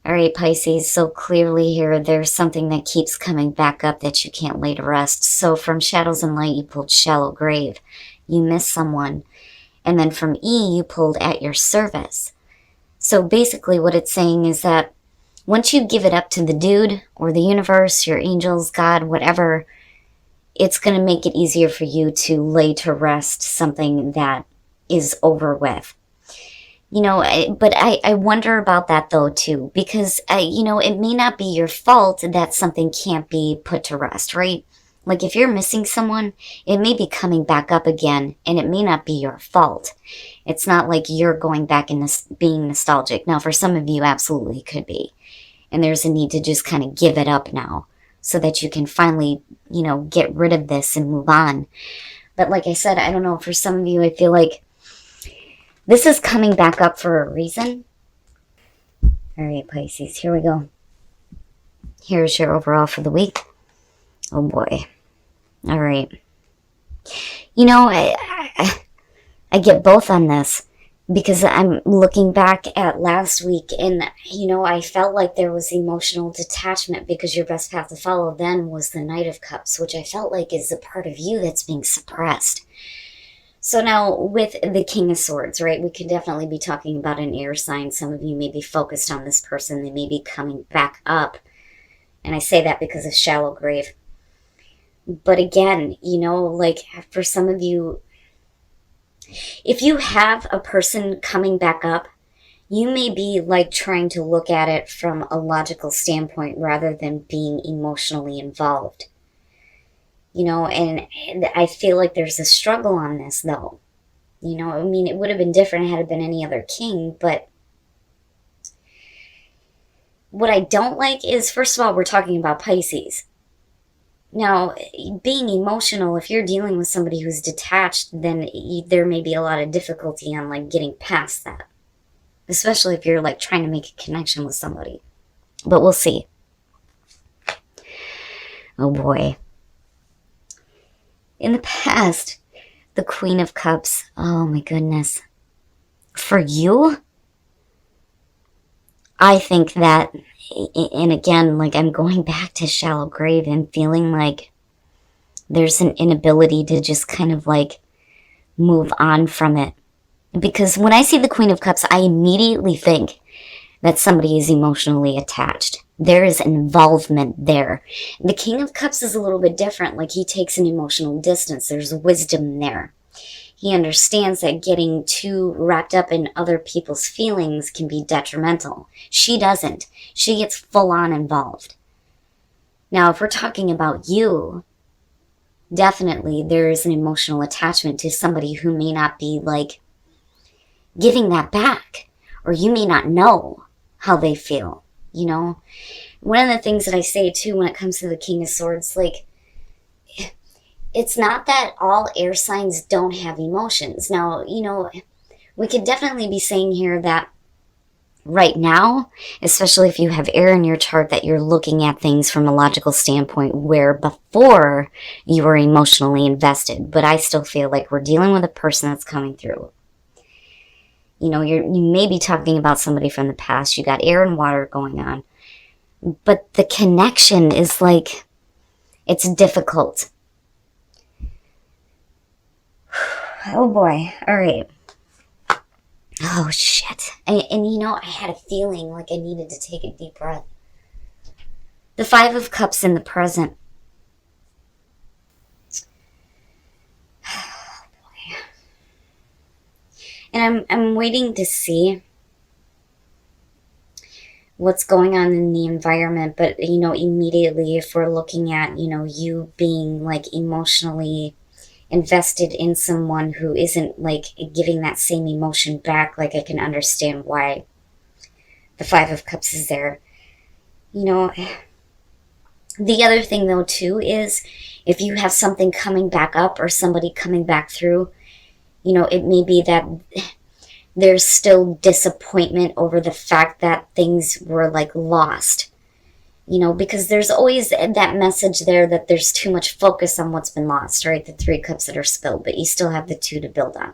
All right, Pisces, so clearly here, there's something that keeps coming back up that you can't lay to rest. So from Shadows and Light, you pulled Shallow Grave. You miss someone. And then from E, you pulled At Your Service. So basically what it's saying is that once you give it up to the dude or the universe, your angels, God, whatever, it's going to make it easier for you to lay to rest something that is over with. You know, but I wonder about that though too, because, you know, it may not be your fault that something can't be put to rest, right? Like if you're missing someone, it may be coming back up again and it may not be your fault. It's not like you're going back and being nostalgic. Now, for some of you, absolutely could be. And there's a need to just kind of give it up now so that you can finally, you know, get rid of this and move on. But like I said, I don't know, for some of you, I feel like this is coming back up for a reason. All right, Pisces, here we go. Here's your overall for the week. Oh boy. All right. You know, I get both on this because I'm looking back at last week and, you know, I felt like there was emotional detachment because your best path to follow then was the Knight of Cups, which I felt like is a part of you that's being suppressed. So now with the King of Swords, right, we could definitely be talking about an air sign. Some of you may be focused on this person. They may be coming back up. And I say that because of Shallow Grave. But again, you know, like for some of you, if you have a person coming back up, you may be like trying to look at it from a logical standpoint rather than being emotionally involved. You know, and I feel like there's a struggle on this, though. You know, I mean, it would have been different had it been any other king, but what I don't like is, first of all, we're talking about Pisces. Now, being emotional, if you're dealing with somebody who's detached, then there may be a lot of difficulty on, like, getting past that. Especially if you're, like, trying to make a connection with somebody. But we'll see. Oh, boy. In the past, the Queen of Cups, oh my goodness. For you, I think that, and again, like I'm going back to Shallow Grave and feeling like there's an inability to just kind of like move on from it. Because when I see the Queen of Cups, I immediately think that somebody is emotionally attached. There is involvement there. The King of Cups is a little bit different. Like he takes an emotional distance. There's wisdom there. He understands that getting too wrapped up in other people's feelings can be detrimental. She doesn't. She gets full on involved. Now, if we're talking about you, definitely there is an emotional attachment to somebody who may not be like giving that back, or you may not know how they feel. You know, one of the things that I say too when it comes to the King of Swords, like, it's not that all air signs don't have emotions. Now, you know, we could definitely be saying here that right now, especially if you have air in your chart, that you're looking at things from a logical standpoint where before you were emotionally invested. But I still feel like we're dealing with a person that's coming through. You know, you may be talking about somebody from the past. You got air and water going on. But the connection is like, it's difficult. Oh boy. All right. Oh shit. And you know, I had a feeling like I needed to take a deep breath. The Five of Cups in the present. And I'm waiting to see what's going on in the environment. But, you know, immediately if we're looking at, you know, you being like emotionally invested in someone who isn't like giving that same emotion back, like I can understand why the Five of Cups is there. You know, the other thing though too is if you have something coming back up or somebody coming back through, you know, it may be that there's still disappointment over the fact that things were like lost. You know, because there's always that message there that there's too much focus on what's been lost, right? The Three Cups that are spilled, but you still have the two to build on.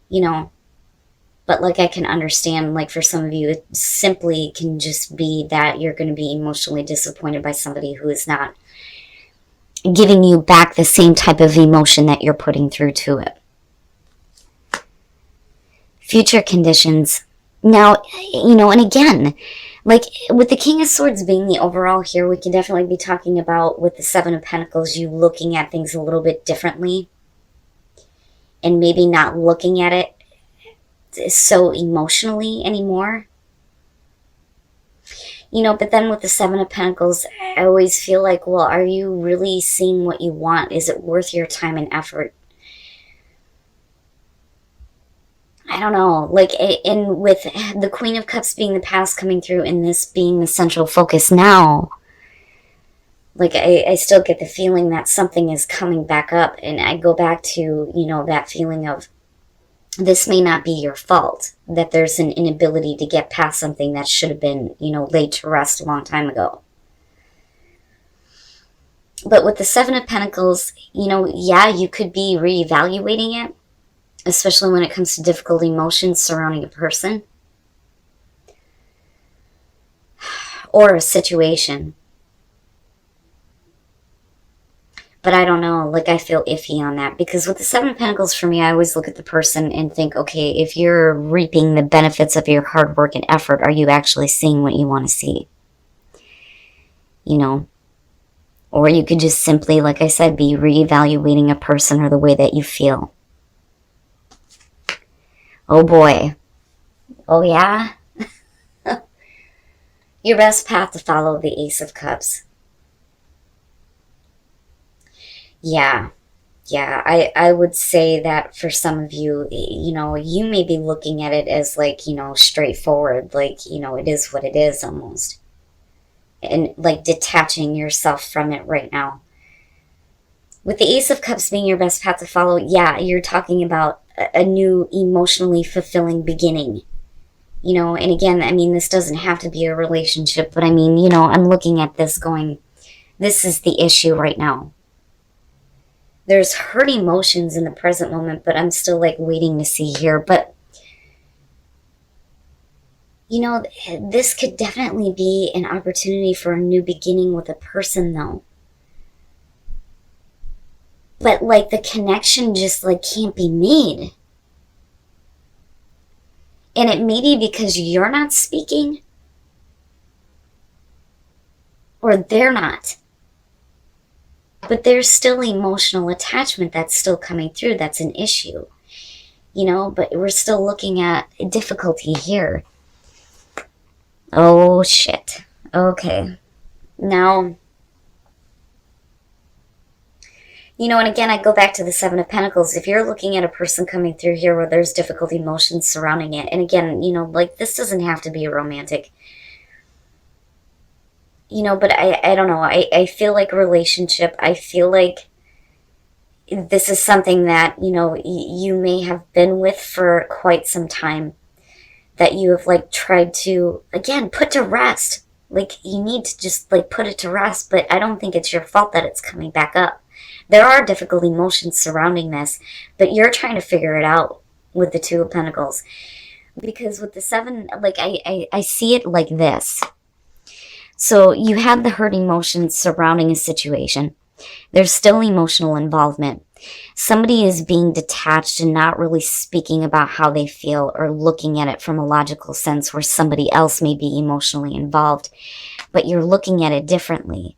You know, But like I can understand, like for some of you, it simply can just be that you're going to be emotionally disappointed by somebody who is not giving you back the same type of emotion that you're putting through to it. Future conditions. Now, and again, like with the King of Swords being the overall here, we can definitely be talking about with the Seven of Pentacles, you looking at things a little bit differently and maybe not looking at it so emotionally anymore. But then with the Seven of Pentacles, I always feel like, well, are you really seeing what you want? Is it worth your time and effort? I don't know. Like, and with the Queen of Cups being the past coming through and this being the central focus now, like, I still get the feeling that something is coming back up. And I go back to, that feeling of this may not be your fault, that there's an inability to get past something that should have been, laid to rest a long time ago. But with the Seven of Pentacles, yeah, you could be reevaluating it, especially when it comes to difficult emotions surrounding a person or a situation. But I don't know, like I feel iffy on that, because with the Seven of Pentacles for me, I always look at the person and think, okay, if you're reaping the benefits of your hard work and effort, are you actually seeing what you want to see? Or you could just simply, like I said, be reevaluating a person or the way that you feel. Oh boy. Oh yeah? Your best path to follow, the Ace of Cups. Yeah, I would say that for some of you, you may be looking at it as like, straightforward, like, it is what it is almost. And like detaching yourself from it right now. With the Ace of Cups being your best path to follow, yeah, you're talking about a new emotionally fulfilling beginning. And again, I mean, this doesn't have to be a relationship, but I mean, I'm looking at this going, this is the issue right now. There's hurt emotions in the present moment, but I'm still like waiting to see here. But, this could definitely be an opportunity for a new beginning with a person though. But like the connection just like can't be made. And it may be because you're not speaking or they're not. But there's still emotional attachment that's still coming through. That's an issue, but we're still looking at difficulty here. Oh, shit. Okay. Now, and again, I go back to the Seven of Pentacles. If you're looking at a person coming through here where there's difficult emotions surrounding it, and again, like this doesn't have to be a romantic, but I don't know. I feel like a relationship. I feel like this is something that, you may have been with for quite some time, that you have like tried to, again, put to rest. Like you need to just like put it to rest, but I don't think it's your fault that it's coming back up. There are difficult emotions surrounding this, but you're trying to figure it out with the Two of Pentacles. Because with the Seven, like I see it like this. So you have the hurt emotions surrounding a situation. There's still emotional involvement. Somebody is being detached and not really speaking about how they feel or looking at it from a logical sense where somebody else may be emotionally involved. But you're looking at it differently.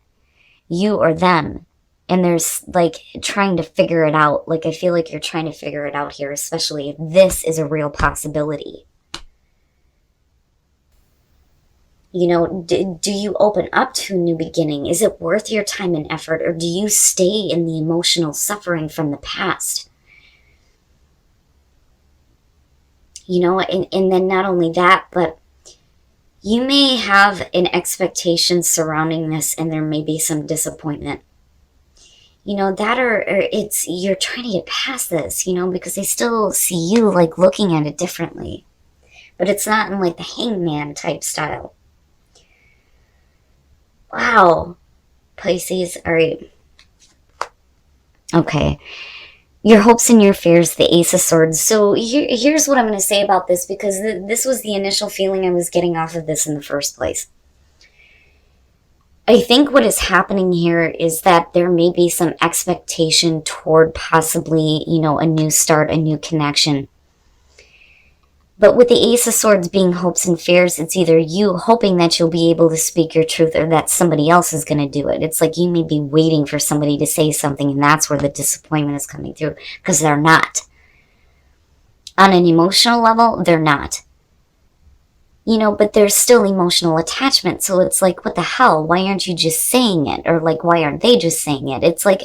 You or them. And there's like trying to figure it out. Like I feel like you're trying to figure it out here, especially if this is a real possibility. Do you open up to a new beginning? Is it worth your time and effort, or do you stay in the emotional suffering from the past? And then not only that, but you may have an expectation surrounding this and there may be some disappointment. That or it's, you're trying to get past this, because they still see you like looking at it differently. But it's not in like the hangman type style. Wow. Pisces, all right. Okay. Your hopes and your fears, the Ace of Swords. So here's what I'm going to say about this, because this was the initial feeling I was getting off of this in the first place. I think what is happening here is that there may be some expectation toward possibly, you know, a new start, a new connection. But with the Ace of Swords being hopes and fears, it's either you hoping that you'll be able to speak your truth or that somebody else is going to do it. It's like you may be waiting for somebody to say something, and that's where the disappointment is coming through, because they're not. On an emotional level, they're not. You know, but there's still emotional attachment, so it's like, what the hell? Why aren't you just saying it? Or like, why aren't they just saying it? It's like,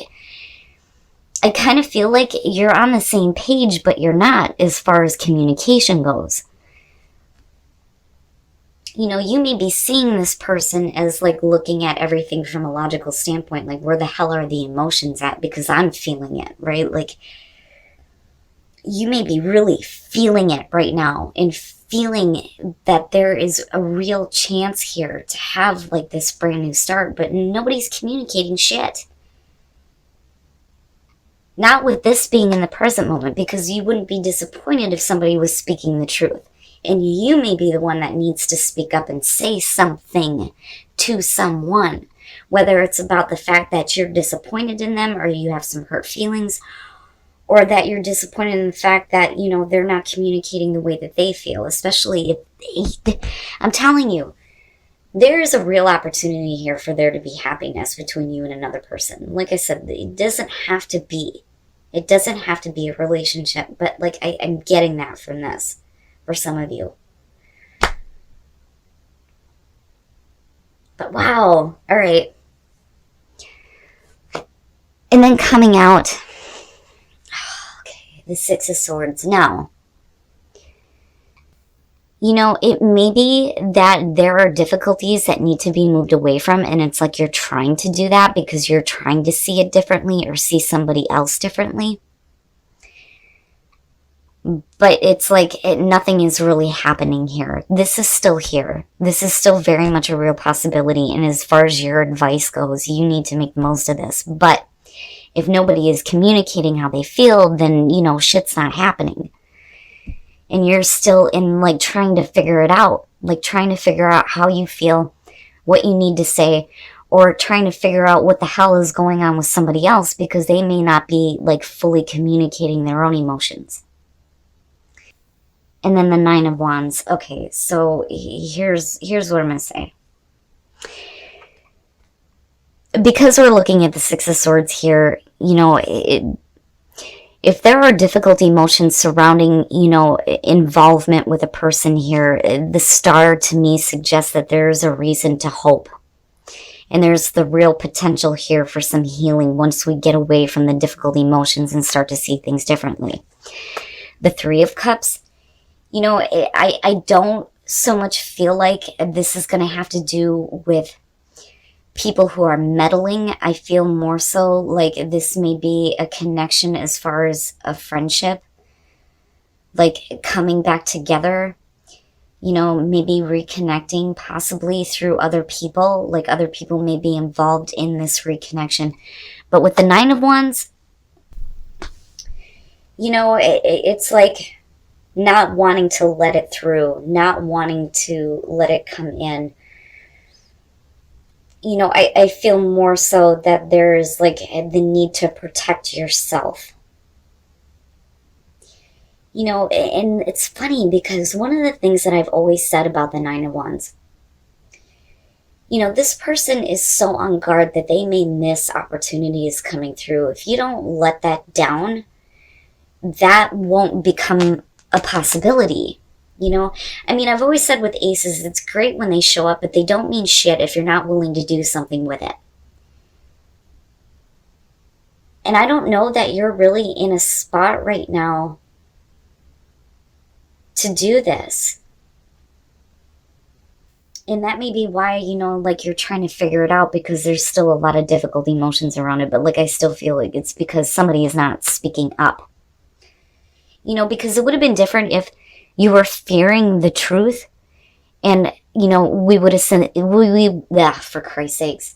I kind of feel like you're on the same page, but you're not as far as communication goes. You know, you may be seeing this person as like looking at everything from a logical standpoint, like where the hell are the emotions at? Because I'm feeling it, right? Like, you may be really feeling it right now and feeling that there is a real chance here to have like this brand new start, but nobody's communicating shit. Not with this being in the present moment, because you wouldn't be disappointed if somebody was speaking the truth. And you may be the one that needs to speak up and say something to someone. Whether it's about the fact that you're disappointed in them or you have some hurt feelings, or that you're disappointed in the fact that, you know, they're not communicating the way that they feel. Especially if I'm telling you, there is a real opportunity here for there to be happiness between you and another person. Like I said, it doesn't have to be. It doesn't have to be a relationship, but like I'm getting that from this for some of you. But wow, all right. And then coming out, okay, the Six of Swords. Now, you know, it may be that there are difficulties that need to be moved away from, and it's like you're trying to do that because you're trying to see it differently or see somebody else differently. But it's like nothing is really happening here. This is still here. This is still very much a real possibility, and as far as your advice goes, you need to make the most of this. But if nobody is communicating how they feel, then, you know, shit's not happening. And you're still in, like, trying to figure it out. Like, trying to figure out how you feel, what you need to say, or trying to figure out what the hell is going on with somebody else, because they may not be, like, fully communicating their own emotions. And then the Nine of Wands. Okay, so here's what I'm going to say. Because we're looking at the Six of Swords here, you know, if there are difficult emotions surrounding, you know, involvement with a person here, the star to me suggests that there's a reason to hope. And there's the real potential here for some healing once we get away from the difficult emotions and start to see things differently. The Three of Cups, you know, I don't so much feel like this is going to have to do with people who are meddling. I feel more so like this may be a connection as far as a friendship, like coming back together, you know, maybe reconnecting possibly through other people, like other people may be involved in this reconnection. But with the Nine of Wands, you know, it's like not wanting to let it through, not wanting to let it come in. You know, I feel more so that there's like the need to protect yourself. You know, and it's funny because one of the things that I've always said about the Nine of Wands, you know, this person is so on guard that they may miss opportunities coming through. If you don't let that down, that won't become a possibility. You know, I mean, I've always said with aces, it's great when they show up, but they don't mean shit if you're not willing to do something with it. And I don't know that you're really in a spot right now to do this. And that may be why, you know, like you're trying to figure it out, because there's still a lot of difficult emotions around it. But like, I still feel like it's because somebody is not speaking up. You know, because it would have been different if you were fearing the truth, and, you know, we would have sent, for Christ's sakes.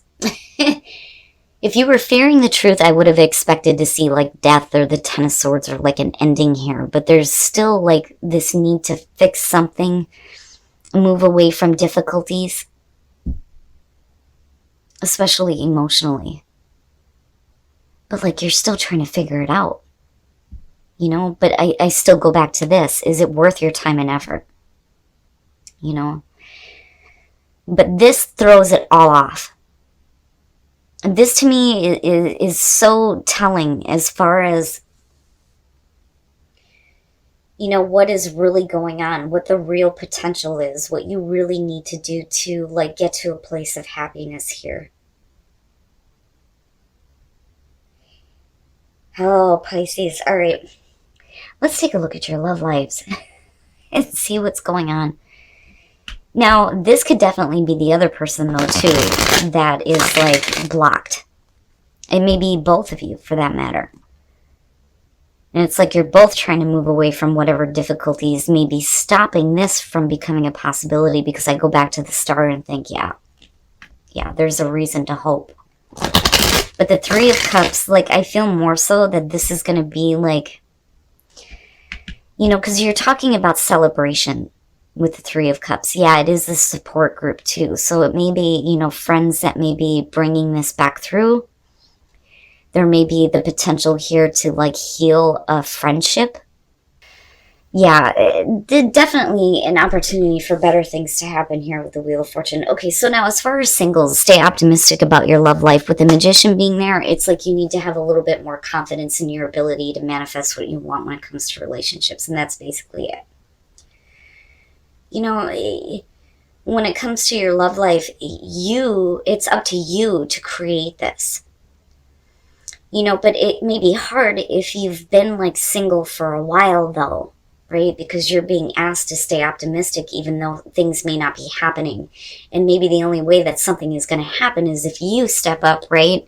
If you were fearing the truth, I would have expected to see like death or the Ten of Swords or like an ending here. But there's still like this need to fix something, move away from difficulties, especially emotionally. But like you're still trying to figure it out, you know? But I still go back to this. Is it worth your time and effort? You know? But this throws it all off. This to me is so telling as far as, you know, what is really going on, what the real potential is, what you really need to do to like get to a place of happiness here. Oh, Pisces. All right. Let's take a look at your love lives and see what's going on. Now, this could definitely be the other person, though, too, that is, like, blocked. It may be both of you, for that matter. And it's like you're both trying to move away from whatever difficulties may be stopping this from becoming a possibility, because I go back to the star and think, yeah, there's a reason to hope. But the Three of Cups, like, I feel more so that this is going to be, like, you know, because you're talking about celebration with the Three of Cups. Yeah, it is a support group too. So it may be, you know, friends that may be bringing this back through. There may be the potential here to like heal a friendship. Yeah, definitely an opportunity for better things to happen here with the Wheel of Fortune. Okay, so now as far as singles, stay optimistic about your love life. With the Magician being there, it's like you need to have a little bit more confidence in your ability to manifest what you want when it comes to relationships. And that's basically it. You know, when it comes to your love life, it's up to you to create this. You know, but it may be hard if you've been like single for a while though, right? Because you're being asked to stay optimistic even though things may not be happening. And maybe the only way that something is going to happen is if you step up, right?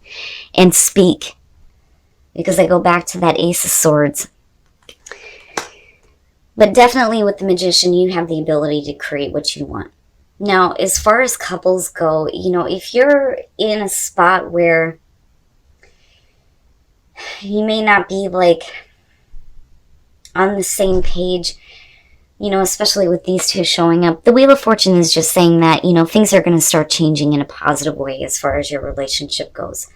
And speak. Because I go back to that Ace of Swords. But definitely with the Magician, you have the ability to create what you want. Now, as far as couples go, you know, if you're in a spot where you may not be, like, on the same page, you know, especially with these two showing up, the Wheel of Fortune is just saying that, you know, things are going to start changing in a positive way as far as your relationship goes.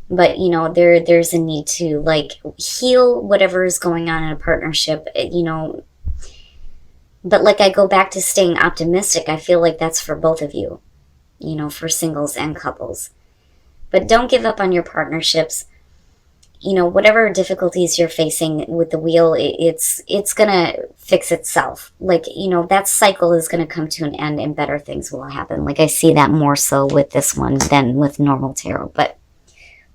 But, you know, there's a need to, like, heal whatever is going on in a partnership, you know. But like I go back to staying optimistic, I feel like that's for both of you, you know, for singles and couples. But don't give up on your partnerships. You know, whatever difficulties you're facing with the wheel, it's going to fix itself. Like, you know, that cycle is going to come to an end and better things will happen. Like I see that more so with this one than with normal tarot. But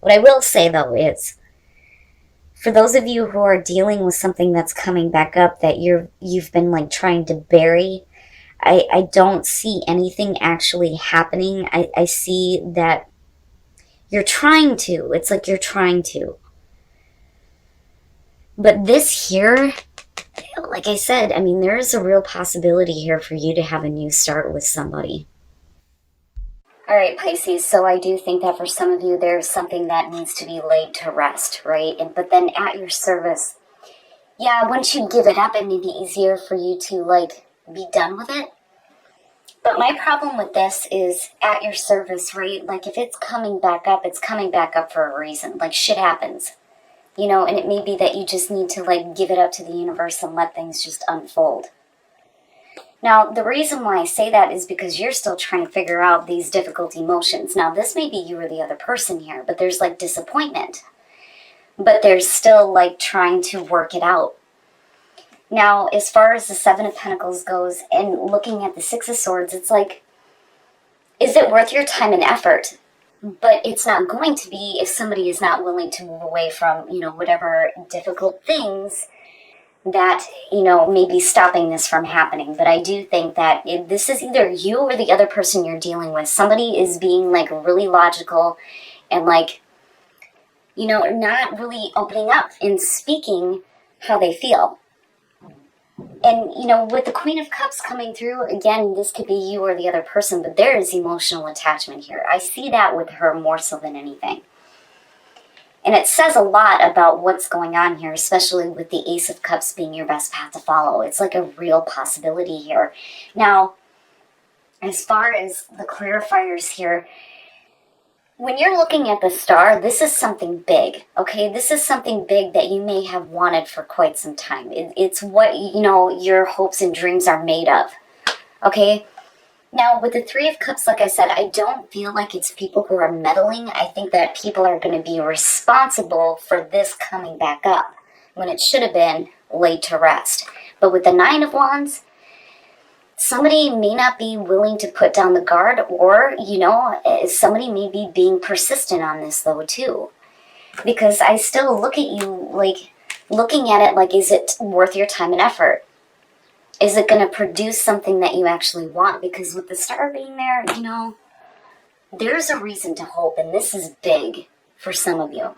what I will say, though, is for those of you who are dealing with something that's coming back up that you've been like trying to bury, I don't see anything actually happening. I see that you're trying to. It's like you're trying to. But this here, like I said, I mean, there is a real possibility here for you to have a new start with somebody. All right, Pisces, so I do think that for some of you, there's something that needs to be laid to rest, right? But then at your service, yeah, once you give it up, it may be easier for you to, like, be done with it. But my problem with this is at your service, right? Like, if it's coming back up, it's coming back up for a reason. Like, shit happens, you know? And it may be that you just need to, like, give it up to the universe and let things just unfold. Now, the reason why I say that is because you're still trying to figure out these difficult emotions. Now, this may be you or the other person here, but there's, like, disappointment. But there's still, like, trying to work it out. Now, as far as the Seven of Pentacles goes, and looking at the Six of Swords, it's like, is it worth your time and effort? But it's not going to be if somebody is not willing to move away from, you know, whatever difficult things that, you know, may be stopping this from happening. But I do think that this is either you or the other person you're dealing with. Somebody is being, like, really logical and, like, you know, not really opening up and speaking how they feel. And, you know, with the Queen of Cups coming through, again, this could be you or the other person, but there is emotional attachment here. I see that with her more so than anything. And it says a lot about what's going on here, especially with the Ace of Cups being your best path to follow. It's like a real possibility here. Now, as far as the clarifiers here, when you're looking at the star, this is something big, okay? This is something big that you may have wanted for quite some time. It's what, you know, your hopes and dreams are made of, okay? Now, with the Three of Cups, like I said, I don't feel like it's people who are meddling. I think that people are going to be responsible for this coming back up when it should have been laid to rest. But with the Nine of Wands, somebody may not be willing to put down the guard, or, you know, somebody may be being persistent on this, though, too. Because I still look at you, like, looking at it like, is it worth your time and effort? Is it going to produce something that you actually want? Because with the star being there, you know, there's a reason to hope, and this is big for some of you.